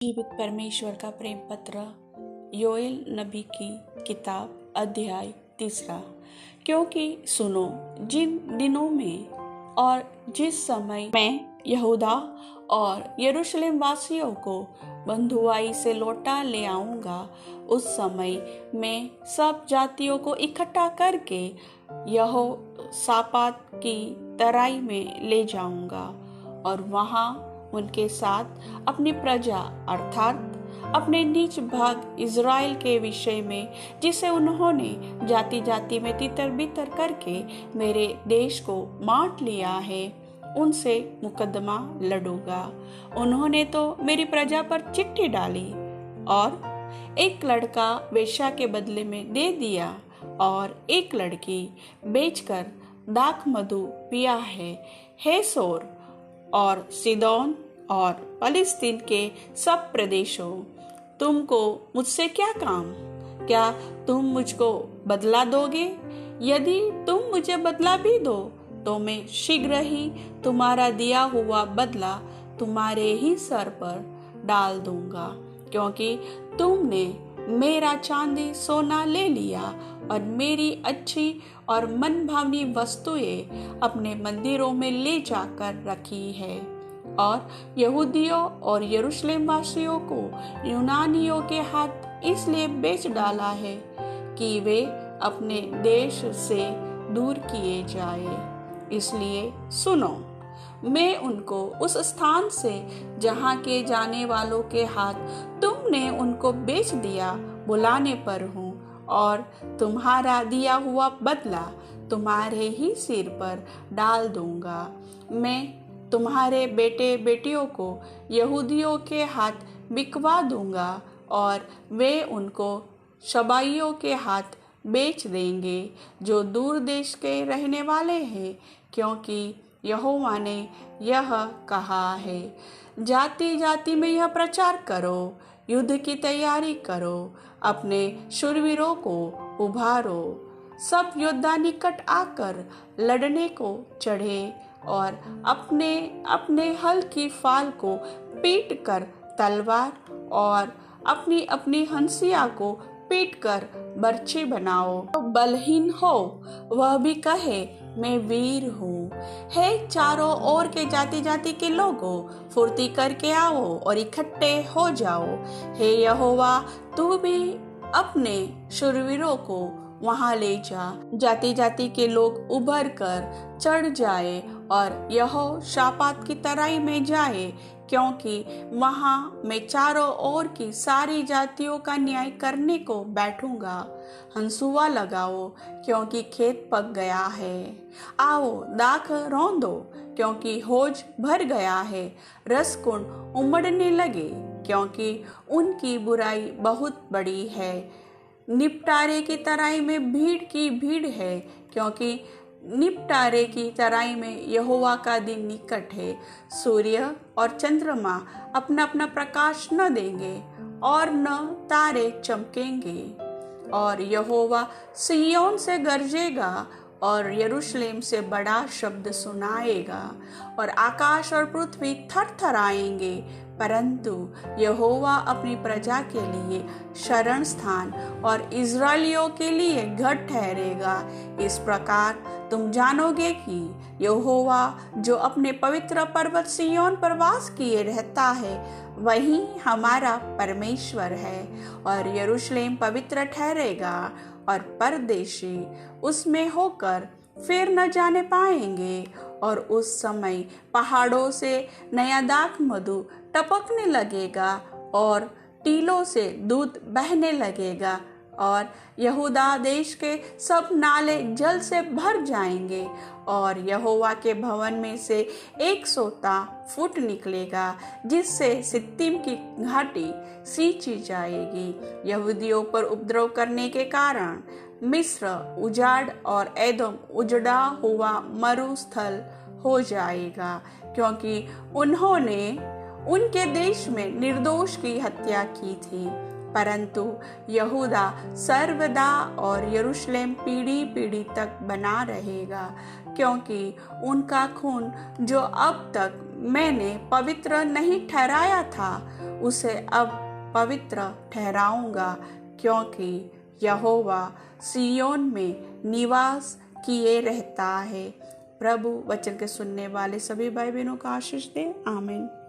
जीवित परमेश्वर का प्रेम पत्र योएल नबी की किताब अध्याय 3। क्योंकि सुनो, जिन दिनों में और जिस समय मैं यहूदा और यरूशलेम वासियों को बंधुआई से लौटा ले आऊंगा, उस समय मैं सब जातियों को इकट्ठा करके यहोशापात की तराई में ले जाऊंगा और वहां उनके साथ अपनी प्रजा अर्थात अपने निज भाग इज़राइल के विषय में, जिसे उन्होंने जाति जाति में तितर बितर करके मेरे देश को बांट लिया है, उनसे मुकदमा लड़ूंगा। उन्होंने तो मेरी प्रजा पर चिट्ठी डाली और एक लड़का वेश्या के बदले में दे दिया और एक लड़की बेचकर दाख मधु पिया है। हे सोर और सीदोन और फलिस्तीन के सब प्रदेशों, तुमको मुझसे क्या काम? क्या तुम मुझको बदला दोगे? यदि तुम मुझे बदला भी दो तो मैं शीघ्र ही तुम्हारा दिया हुआ बदला तुम्हारे ही सर पर डाल दूंगा, क्योंकि तुमने मेरा चांदी सोना ले लिया और मेरी अच्छी और मनभावनी वस्तुएं अपने मंदिरों में ले जाकर रखी है और यहूदियों और यरूशलेम वासियों को यूनानियों के हाथ इसलिए बेच डाला है कि वे अपने देश से दूर किए जाए। इसलिए सुनो, मैं उनको उस स्थान से जहाँ के जाने वालों के हाथ तुमने उनको बेच दिया बुलाने पर हूँ और तुम्हारा दिया हुआ बदला तुम्हारे ही सिर पर डाल दूंगा। मैं तुम्हारे बेटे बेटियों को यहूदियों के हाथ बिकवा दूंगा और वे उनको शबाइयों के हाथ बेच देंगे जो दूर देश के रहने वाले हैं, क्योंकि यहोवा ने यह कहा है। जाति जाति में यह प्रचार करो, युद्ध की तैयारी करो, अपने शूरवीरों को उभारो। सब योद्धा निकट आकर लड़ने को चढ़े और अपने अपने हल की फाल को पीट कर तलवार और अपनी अपनी हंसिया को पीट कर बर्छी बनाओ। तो बलहीन हो वह भी कहे मैं वीर हूँ। हे चारों ओर के जाति जाति के लोगों, फुर्ती करके आओ और इकट्ठे हो जाओ। हे यहोवा, तू भी अपने शूरवीरों को वहां ले जा। जाति जाति के लोग उभर कर चढ़ जाए और यहोशापात की तराई में जाए, क्योंकि वहां मैं चारों ओर की सारी जातियों का न्याय करने को बैठूंगा। हंसुआ लगाओ, क्योंकि खेत पक गया है। आओ दाख रौंदो, क्योंकि होज भर गया है। रस कुंड उमड़ने लगे, क्योंकि उनकी बुराई बहुत बड़ी है। निपटारे की तराई में भीड़ की भीड़ है, क्योंकि निपटारे की तराई में यहोवा का दिन निकट है। सूर्य और चंद्रमा अपना अपना प्रकाश न देंगे और न तारे चमकेंगे। और यहोवा सिय्योन से गरजेगा और यरूशलेम से बड़ा शब्द सुनाएगा और आकाश और पृथ्वी थर थर आएंगे, परंतु यहोवा अपनी प्रजा के लिए शरण स्थान और इज़राइलियों के लिए गढ़ ठहरेगा। इस प्रकार तुम जानोगे कि यहोवा जो अपने पवित्र पर्वत सिय्योन पर वास किए रहता है, वही हमारा परमेश्वर है। और यरूशलेम पवित्र ठहरेगा और परदेशी उसमें होकर फिर न जाने पाएंगे। और उस समय पहाड़ों से नया दाख मधु टपकने लगेगा और टीलों से दूध बहने लगेगा और यहूदा देश के सब नाले जल से भर जाएंगे। और यहोवा के भवन में से एक सोता फूट निकलेगा, जिससे सित्तीम की घाटी सींची जाएगी। यहूदियों पर उपद्रव करने के कारण मिस्र उजाड़ और एदोम उजड़ा हुआ मरुस्थल हो जाएगा, क्योंकि उन्होंने उनके देश में निर्दोष की हत्या की थी। परंतु यहूदा सर्वदा और यरूशलेम पीढ़ी पीढ़ी तक बना रहेगा, क्योंकि उनका खून जो अब तक मैंने पवित्र नहीं ठहराया था, उसे अब पवित्र ठहराऊंगा, क्योंकि यहोवा सिय्योन में निवास किए रहता है। प्रभु वचन के सुनने वाले सभी भाई बहनों को आशीष दे। आमीन।